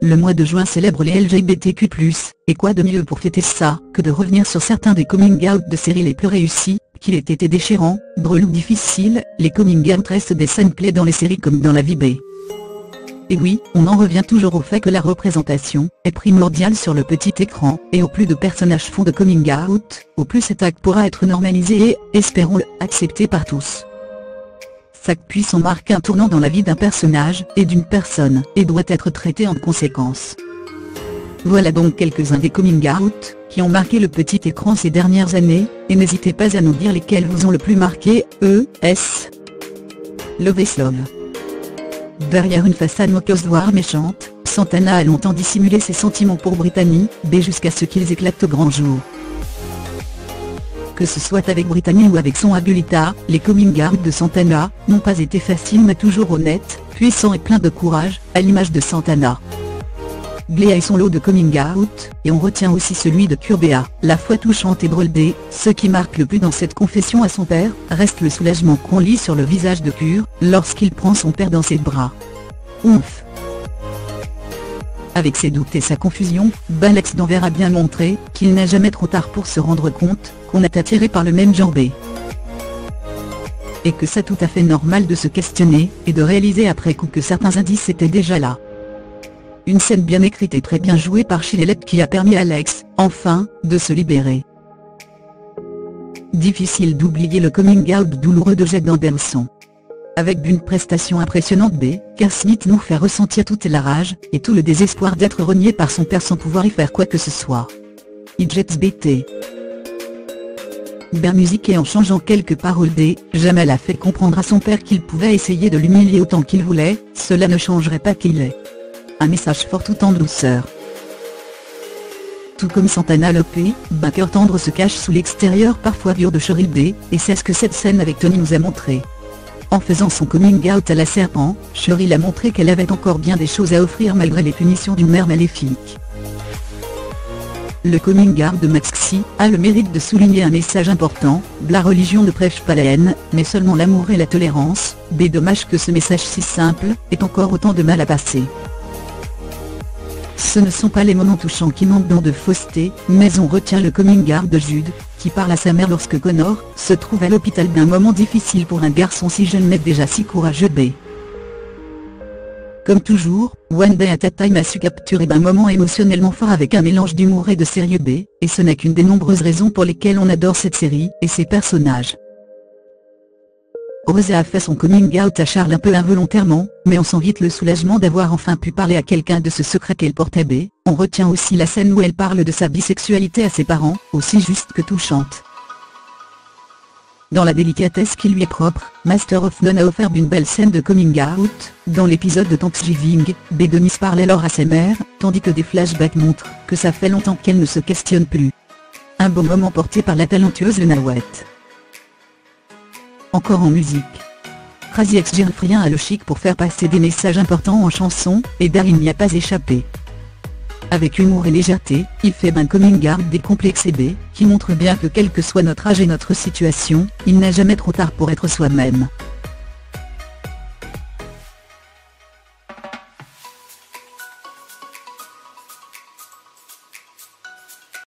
le mois de juin célèbre les LGBTQ+, et quoi de mieux pour fêter ça, que de revenir sur certains des coming out de séries les plus réussis, qu'il ait été déchirant, drôle ou difficile, les coming out restent des scènes clés dans les séries comme dans la vie B. Et oui, on en revient toujours au fait que la représentation est primordiale sur le petit écran, et au plus de personnages font de coming out, au plus cet acte pourra être normalisé et, espérons-le, accepté par tous. Chaque puissant marque un tournant dans la vie d'un personnage et d'une personne, et doit être traité en conséquence. Voilà donc quelques-uns des coming out qui ont marqué le petit écran ces dernières années, et n'hésitez pas à nous dire lesquels vous ont le plus marqué. S. Love is Love. Derrière une façade moqueuse voire méchante, Santana a longtemps dissimulé ses sentiments pour Brittany, B jusqu'à ce qu'ils éclatent au grand jour. Que ce soit avec Brittany ou avec son Agulita, les coming out de Santana n'ont pas été faciles mais toujours honnêtes, puissants et pleins de courage, à l'image de Santana. Glee a eu son lot de coming out, et on retient aussi celui de Curbea, la fois touchante et drôle D. Ce qui marque le plus dans cette confession à son père, reste le soulagement qu'on lit sur le visage de Cure, lorsqu'il prend son père dans ses bras. Ouf. Avec ses doutes et sa confusion, Alex Danvers a bien montré qu'il n'est jamais trop tard pour se rendre compte qu'on est attiré par le même genre B. Et que c'est tout à fait normal de se questionner, et de réaliser après coup que certains indices étaient déjà là. Une scène bien écrite et très bien jouée par Chilelette qui a permis à Alex, enfin, de se libérer. Difficile d'oublier le coming out douloureux de Jack Anderson. Avec une prestation impressionnante B, car Smith nous fait ressentir toute la rage, et tout le désespoir d'être renié par son père sans pouvoir y faire quoi que ce soit. Idjets BT. Musique et en changeant quelques paroles D, Jamal a fait comprendre à son père qu'il pouvait essayer de l'humilier autant qu'il voulait, cela ne changerait pas qui il est. Un message fort tout en douceur. Tout comme Santana Lopé, cœur tendre se cache sous l'extérieur parfois dur de Cheryl B, et c'est ce que cette scène avec Tony nous a montré. En faisant son coming out à la serpent, Cheryl a montré qu'elle avait encore bien des choses à offrir malgré les punitions d'une mère maléfique. Le coming out de Maxi a le mérite de souligner un message important, la religion ne prêche pas la haine, mais seulement l'amour et la tolérance. B, dommage que ce message si simple ait encore autant de mal à passer. Ce ne sont pas les moments touchants qui manquent dans de fausseté, mais on retient le coming out de Jude, qui parle à sa mère lorsque Connor se trouve à l'hôpital d'un moment difficile pour un garçon si jeune mais déjà si courageux. B. Comme toujours, One Day at a Time a su capturer un moment émotionnellement fort avec un mélange d'humour et de sérieux B, et ce n'est qu'une des nombreuses raisons pour lesquelles on adore cette série et ses personnages. Rosa a fait son coming out à Charles un peu involontairement, mais on sent vite le soulagement d'avoir enfin pu parler à quelqu'un de ce secret qu'elle portait B. On retient aussi la scène où elle parle de sa bisexualité à ses parents, aussi juste que touchante. Dans la délicatesse qui lui est propre, Master of None a offert une belle scène de coming out. Dans l'épisode de Thanksgiving, B. Denise parle alors à sa mère, tandis que des flashbacks montrent que ça fait longtemps qu'elle ne se questionne plus. Un beau moment porté par la talentueuse Lena Waithe. Encore en musique. Crazy Ex-Girlfriend a le chic pour faire passer des messages importants en chanson, et Daryl n'y a pas échappé. Avec humour et légèreté, il fait un coming out décomplexé B, qui montre bien que quel que soit notre âge et notre situation, il n'est jamais trop tard pour être soi-même.